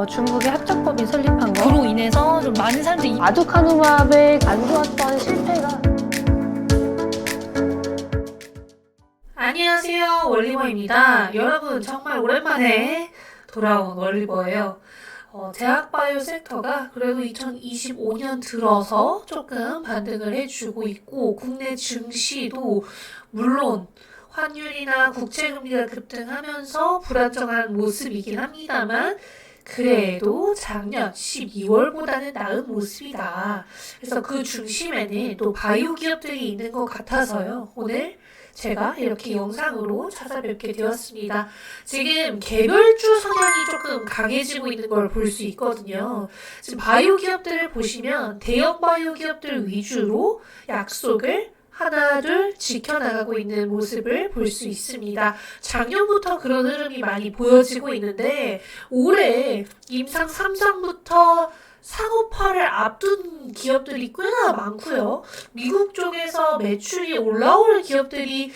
중국의 합작법이 설립한 거. 그로 인해서 좀 많은 사람들이 아두카누밥의 안 좋았던 실패가. 안녕하세요, 월리버입니다. 여러분 정말 오랜만에 돌아온 월리버예요. 제약바이오 섹터가 그래도 2025년 들어서 조금 반등을 해주고 있고, 국내 증시도 물론 환율이나 국채금리가 급등하면서 불안정한 모습이긴 합니다만, 그래도 작년 12월보다는 나은 모습이다. 그래서 그 중심에는 또 바이오 기업들이 있는 것 같아서요. 오늘 제가 이렇게 영상으로 찾아뵙게 되었습니다. 지금 개별주 성향이 조금 강해지고 있는 걸 볼 수 있거든요. 지금 바이오 기업들을 보시면 대형 바이오 기업들 위주로 약속을 하나 둘 지켜나가고 있는 모습을 볼 수 있습니다. 작년부터 그런 흐름이 많이 보여지고 있는데, 올해 임상 3상부터 상업화를 앞둔 기업들이 꽤나 많고요. 미국 쪽에서 매출이 올라올 기업들이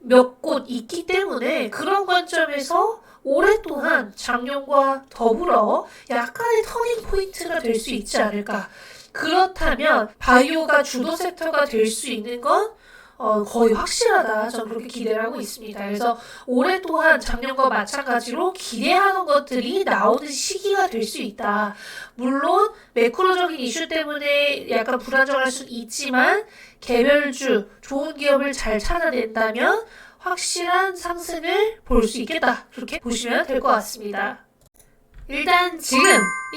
몇 곳 있기 때문에, 그런 관점에서 올해 또한 작년과 더불어 약간의 터닝 포인트가 될 수 있지 않을까. 그렇다면 바이오가 주도 섹터가 될 수 있는 건 거의 확실하다. 저는 그렇게 기대를 하고 있습니다. 그래서 올해 또한 작년과 마찬가지로 기대하는 것들이 나오는 시기가 될 수 있다. 물론 매크로적인 이슈 때문에 약간 불안정할 수 있지만, 개별주 좋은 기업을 잘 찾아낸다면 확실한 상승을 볼 수 있겠다. 그렇게 보시면 될 것 같습니다. 일단 지금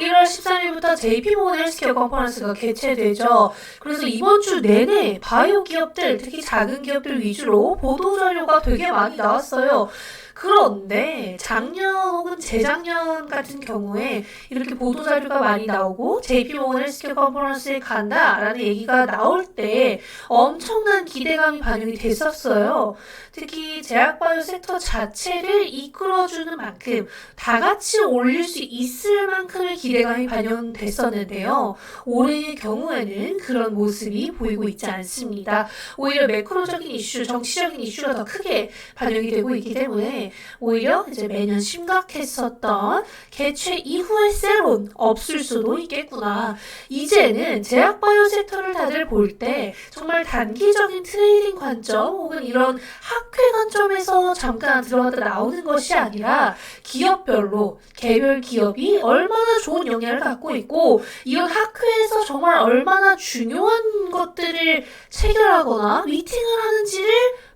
1월 13일부터 JP모건 헬스케어 컨퍼런스가 개최되죠. 그래서 이번 주 내내 바이오 기업들, 특히 작은 기업들 위주로 보도자료가 되게 많이 나왔어요. 그런데 작년 혹은 재작년 같은 경우에 이렇게 보도자료가 많이 나오고 JP모건 헬스케어 컨퍼런스에 간다라는 얘기가 나올 때 엄청난 기대감이 반영이 됐었어요. 특히 제약바이오 섹터 자체를 이끌어주는 만큼 다 같이 올릴 수 있을 만큼의 기대감이 반영됐었는데요. 올해의 경우에는 그런 모습이 보이고 있지 않습니다. 오히려 매크로적인 이슈, 정치적인 이슈가 더 크게 반영이 되고 있기 때문에 오히려 이제 매년 심각했었던 개최 이후의 세론 없을 수도 있겠구나. 이제는 제약바이오 섹터를 다들 볼 때 정말 단기적인 트레이딩 관점 혹은 이런 학회 관점에서 잠깐 들어갔다 나오는 것이 아니라 기업별로 개별 기업이 얼마나 좋은 영향을 갖고 있고, 이런 학회에서 정말 얼마나 중요한 것들을 체결하거나 미팅을 하는지를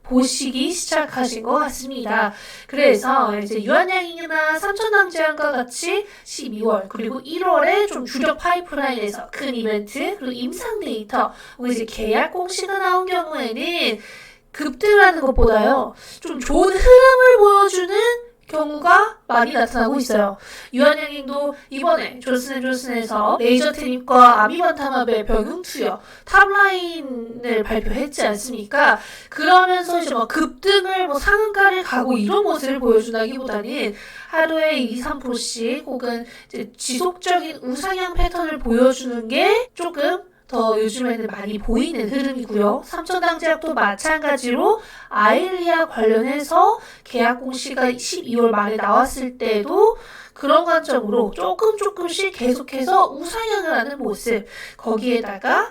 보시기 시작하신 것 같습니다. 그래서 이제 유한양행이나 삼천당제안과 같이 12월 그리고 1월에 좀 주력 파이프라인에서 큰 이벤트 그리고 임상 데이터 혹은 이제 계약 공시가 나온 경우에는 급등하는 것보다요, 좀 좋은 흐름을 보여주는 경우가 많이 나타나고 있어요. 유한양행도 이번에 존슨앤존슨에서 레이저 트립과 아미반타맙의 병용 투여 탑라인을 발표했지 않습니까? 그러면서 이제 급등을 상한가를 가고 이런 모습을 보여준다기보다는 하루에 2, 3%씩 혹은 이제 지속적인 우상향 패턴을 보여주는 게 조금 더 요즘에는 많이 보이는 흐름이고요. 삼천당제약도 마찬가지로 아일리아 관련해서 계약 공시가 12월 말에 나왔을 때도 그런 관점으로 조금씩 계속해서 우상향을 하는 모습, 거기에다가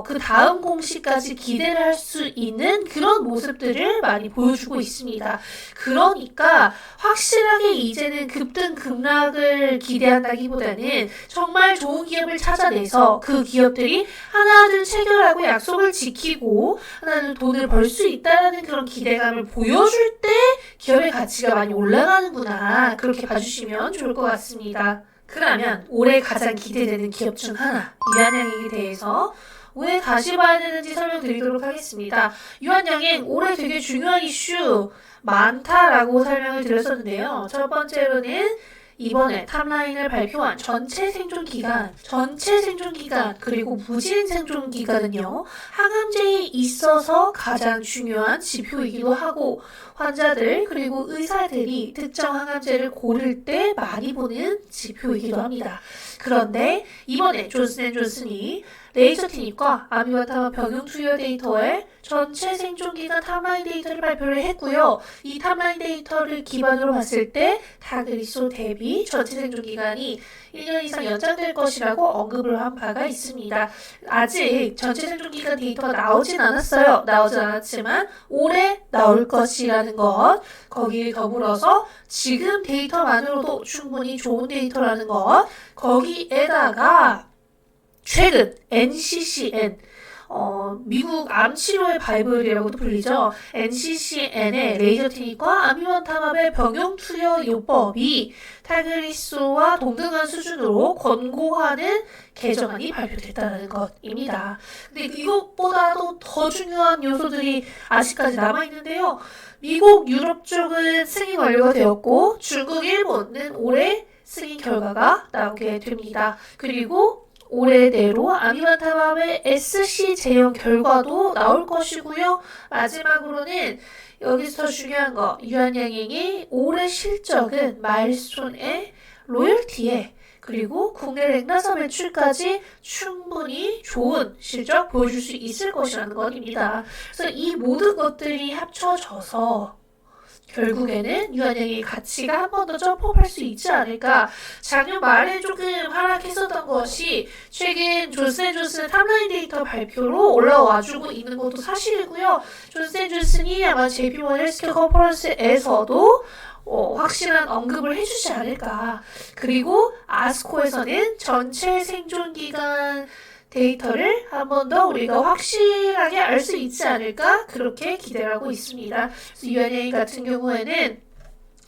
그 다음 공시까지 기대를 할 수 있는 그런 모습들을 많이 보여주고 있습니다. 그러니까 확실하게 이제는 급등 급락을 기대한다기보다는 정말 좋은 기업을 찾아내서 그 기업들이 하나 둘 체결하고 약속을 지키고 하나는 돈을 벌 수 있다는 그런 기대감을 보여줄 때 기업의 가치가 많이 올라가는구나, 그렇게 봐주시면 좋을 것 같습니다. 그러면 올해 가장 기대되는 기업 중 하나, 유한양행에 대해서 왜 다시 봐야 되는지 설명드리도록 하겠습니다. 유한양행 올해 되게 중요한 이슈 많다라고 설명을 드렸었는데요. 첫 번째로는 이번에 탑라인을 발표한 전체 생존 기간, 그리고 무진 생존 기간은요, 항암제에 있어서 가장 중요한 지표이기도 하고, 환자들 그리고 의사들이 특정 항암제를 고를 때 많이 보는 지표이기도 합니다. 그런데 이번에 존슨앤존슨이 레이저 티닙과 아미바타마 병용 투여 데이터의 전체 생존기간 탑라인 데이터를 발표를 했고요. 이 탑라인 데이터를 기반으로 봤을 때 타그리소 대비 전체 생존기간이 1년 이상 연장될 것이라고 언급을 한 바가 있습니다. 아직 전체 생존기간 데이터가 나오진 않았어요. 나오진 않았지만 올해 나올 것이라는 것, 거기에 더불어서 지금 데이터만으로도 충분히 좋은 데이터라는 것, 거기에다가 최근 NCCN 미국 암 치료의 바이블이라고도 불리죠. NCCN의 레이저 티닙과 아미반타맙의 병용 투여 요법이 타그리소와 동등한 수준으로 권고하는 개정안이 발표됐다는 것입니다. 근데 이것보다도 더 중요한 요소들이 아직까지 남아있는데요. 미국, 유럽 쪽은 승인 완료가 되었고 중국, 일본은 올해 승인 결과가 나오게 됩니다. 그리고 올해 내로 아미반타맙의 SC 제형 결과도 나올 것이고요. 마지막으로는 여기서 더 중요한 거, 유한양행이 올해 실적은 마일스톤의 로열티에 그리고 국내 랭나사 매출까지 충분히 좋은 실적 보여줄 수 있을 것이라는 것입니다. 그래서 이 모든 것들이 합쳐져서 결국에는 유한양의 가치가 한 번 더 점프할 수 있지 않을까. 작년 말에 조금 하락했었던 것이 최근 존슨앤존슨 탑라인 데이터 발표로 올라와주고 있는 것도 사실이고요. 존슨앤존슨이 아마 JP1 헬스케어 컨퍼런스에서도 확실한 언급을 해주지 않을까. 그리고 아스코에서는 전체 생존기간 데이터를 한 번 더 우리가 확실하게 알 수 있지 않을까 그렇게 기대를 하고 있습니다. 그래서 유한양행 같은 경우에는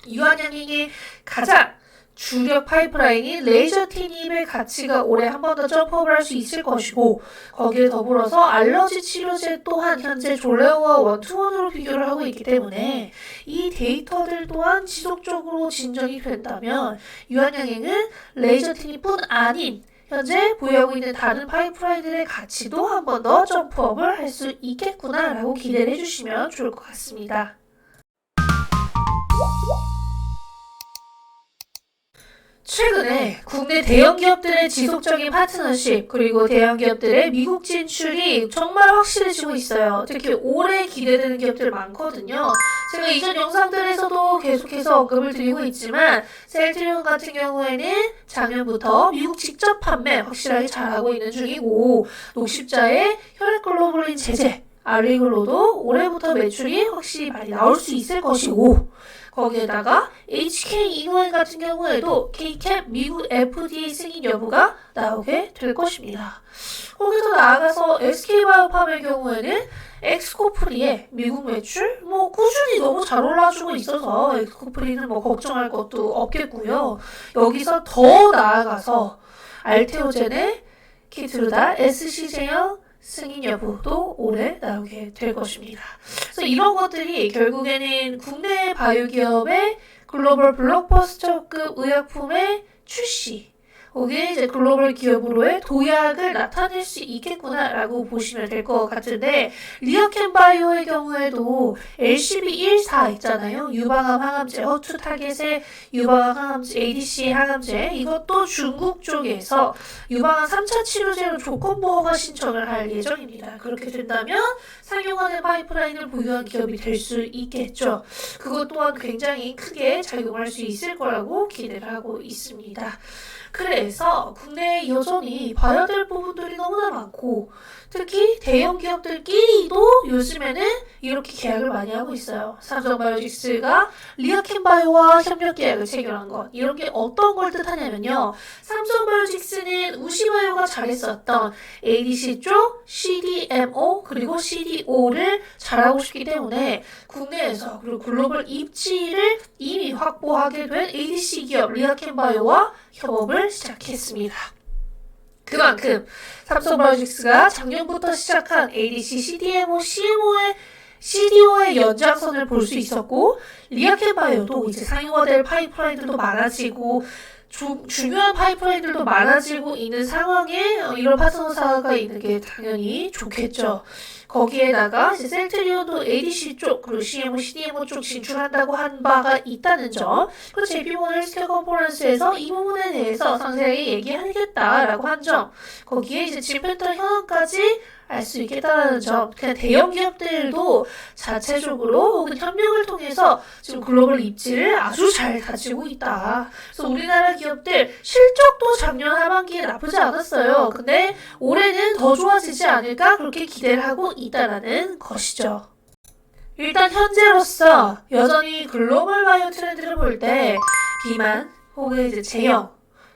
유한양행의 가장 주력 파이프라인인 레이저 티닙의 가치가 올해 한 번 더 점프업을 할 수 있을 것이고 거기에 더불어서 알러지 치료제 또한 현재 졸레오와 원투원으로 비교를 하고 있기 때문에 이 데이터들 또한 지속적으로 진정이 된다면 유한양행은 레이저 티닙뿐 아닌 현재 보유하고 있는 다른 파이프라인들의 가치도 한 번 더 점프업을 할 수 있겠구나라고 기대를 해주시면 좋을 것 같습니다. 최근에 국내 대형 기업들의 지속적인 파트너십 그리고 대형 기업들의 미국 진출이 정말 확실해지고 있어요. 특히 올해 기대되는 기업들 많거든요. 제가 이전 영상들에서도 계속해서 언급을 드리고 있지만 셀트리온 같은 경우에는 작년부터 미국 직접 판매 확실하게 잘하고 있는 중이고 녹십자의 혈액글로불린 제제 알리글로도 올해부터 매출이 확실히 많이 나올 수 있을 것이고 거기에다가 HK 이노엔 같은 경우에도 K캡 미국 FDA 승인 여부가 나오게 될 것입니다. 거기서 나아가서 SK바이오팜의 경우에는 엑스코프리의 미국 매출 꾸준히 너무 잘 올라주고 있어서 엑스코프리는 걱정할 것도 없겠고요. 여기서 더 나아가서 알테오젠의 키트루다 SC 제형 승인 여부도 올해 나오게 될 것입니다. 그래서 이런 것들이 결국에는 국내 바이오 기업의 글로벌 블록버스터급 의약품의 출시, 거기에 이제 글로벌 기업으로의 도약을 나타낼 수 있겠구나라고 보시면 될 것 같은데 리어캠바이오의 경우에도 LCB14 있잖아요. 유방암 항암제, 허투 타겟의 유방암 항암제, ADC 항암제 이것도 중국 쪽에서 유방암 3차 치료제로 조건보호가 신청을 할 예정입니다. 그렇게 된다면 상용화된 파이프라인을 보유한 기업이 될 수 있겠죠. 그것 또한 굉장히 크게 작용할 수 있을 거라고 기대를 하고 있습니다. 그래서 국내에 여전히 봐야 될 부분들이 너무나 많고 특히 대형 기업들끼리도 요즘에는 이렇게 계약을 많이 하고 있어요. 삼성바이오직스가 리아켄바이오와 협력 계약을 체결한 것. 이런 게 어떤 걸 뜻하냐면요. 삼성바이오직스는 우시바이오가 잘했었던 ADC 쪽 CDMO 그리고 CDO를 잘하고 싶기 때문에 국내에서 그리고 글로벌 입지를 이미 확보하게 된 ADC 기업 리아켄바이오와 협업을 시작했습니다. 그만큼 삼성바이오직스가 작년부터 시작한 ADC, CDMO, CDO의 연장선을 볼 수 있었고 리아켄바이오도 이제 상용화될 파이프라인들도 많아지고 중요한 파이프라인들도 많아지고 있는 상황에 이런 파트너사가 있는 게 당연히 좋겠죠. 거기에다가 이제 셀트리온도 ADC 쪽 그리고 CMO, CDMO 쪽 진출한다고 한 바가 있다는 점. 그리고 JP모건 헬스케어 컨퍼런스에서 이 부분에 대해서 상세하게 얘기하겠다라고 한 점. 거기에 이제 진펜터 현황까지 알 수 있겠다라는 점. 그냥 대형 기업들도 자체적으로 혹은 협력을 통해서 지금 글로벌 입지를 아주 잘 다지고 있다. 그래서 우리나라 기업들 실적도 작년 하반기에 나쁘지 않았어요. 근데 올해는 더 좋아지지 않을까 그렇게 기대를 하고 있다라는 것이죠. 일단 현재로서 여전히 글로벌 바이오 트렌드를 볼 때 비만 혹은 이제 제형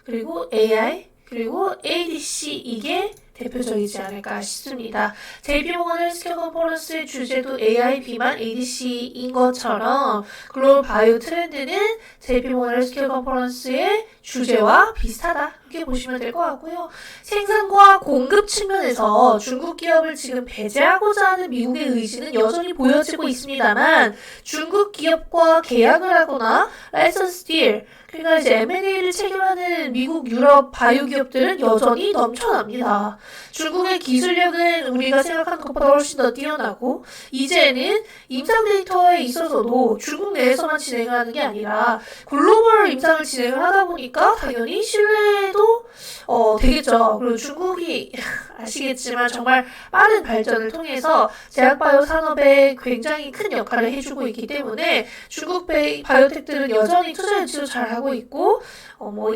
그리고 AI 그리고 ADC 이게 대표적이지 않을까 싶습니다. JP모건 헬스케어 컨퍼런스의 주제도 AI, 비만, ADC인 것처럼 글로벌 바이오 트렌드는 JP모건 헬스케어 컨퍼런스의 주제와 비슷하다. 이렇게 보시면 될 것 같고요. 생산과 공급 측면에서 중국 기업을 지금 배제하고자 하는 미국의 의지는 여전히 보여지고 있습니다만 중국 기업과 계약을 하거나 라이선스 딜 그러니까 이제 M&A를 체결하는 미국, 유럽 바이오 기업들은 여전히 넘쳐납니다. 중국의 기술력은 우리가 생각하는 것보다 훨씬 더 뛰어나고 이제는 임상 데이터에 있어서도 중국 내에서만 진행을 하는 게 아니라 글로벌 임상을 진행을 하다 보니까 당연히 신뢰도 되겠죠. 그리고 중국이 아시겠지만 정말 빠른 발전을 통해서 제약바이오 산업에 굉장히 큰 역할을 해주고 있기 때문에 중국 바이오텍들은 여전히 투자 유치도 잘 하고 있고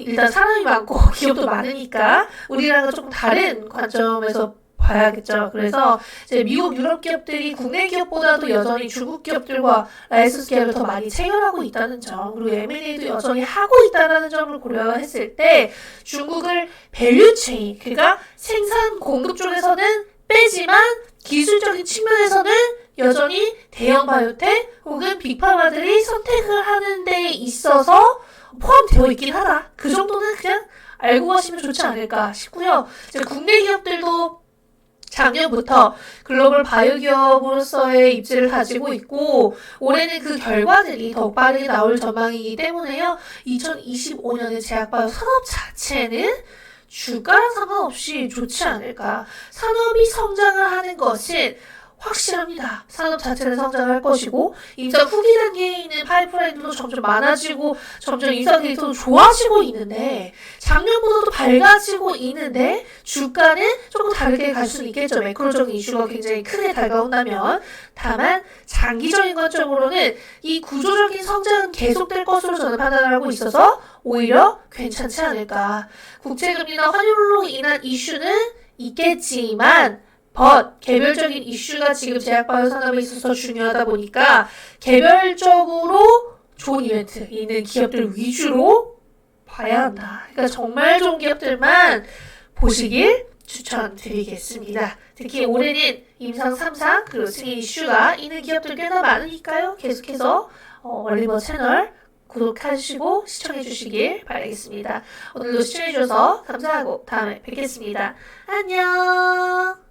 일단 사람이 많고 기업도 많으니까 우리랑은 조금 다른 관점에서 봐야겠죠. 그래서 이제 미국, 유럽 기업들이 국내 기업보다도 여전히 중국 기업들과 라이선스 계약을 더 많이 체결하고 있다는 점, 그리고 M&A도 여전히 하고 있다는 점을 고려했을 때 중국을 밸류체인, 그러니까 생산 공급 쪽에서는 빼지만 기술적인 측면에서는 여전히 대형 바이오텍 혹은 빅파마들이 선택을 하는 데 있어서 포함되어 있긴 하다. 그 정도는 그냥 알고 가시면 좋지 않을까 싶고요. 이제 국내 기업들도 작년부터 글로벌 바이오 기업으로서의 입지를 다지고 있고 올해는 그 결과들이 더욱 빠르게 나올 전망이기 때문에요. 2025년의 제약바이오 산업 자체는 주가랑 상관없이 좋지 않을까. 산업이 성장을 하는 것은 확실합니다. 산업 자체는 성장할 것이고 임상 후기 단계에 있는 파이프라인도 점점 많아지고 점점 임상 데이터도 좋아지고 있는데 작년보다도 밝아지고 있는데 주가는 조금 다르게 갈 수는 있겠죠. 매크로적인 이슈가 굉장히 크게 다가온다면 다만 장기적인 관점으로는 이 구조적인 성장은 계속될 것으로 저는 판단을 하고 있어서 오히려 괜찮지 않을까. 국제금리나 환율로 인한 이슈는 있겠지만 개별적인 이슈가 지금 제약바이오 산업에 있어서 중요하다 보니까 개별적으로 좋은 이벤트 있는 기업들 위주로 봐야 한다. 그러니까 정말 좋은 기업들만 보시길 추천드리겠습니다. 특히 올해는 임상 3상 그리고 승인 이슈가 있는 기업들 꽤나 많으니까요. 계속해서 월리버 채널 구독하시고 시청해주시길 바라겠습니다. 오늘도 시청해주셔서 감사하고 다음에 뵙겠습니다. 안녕.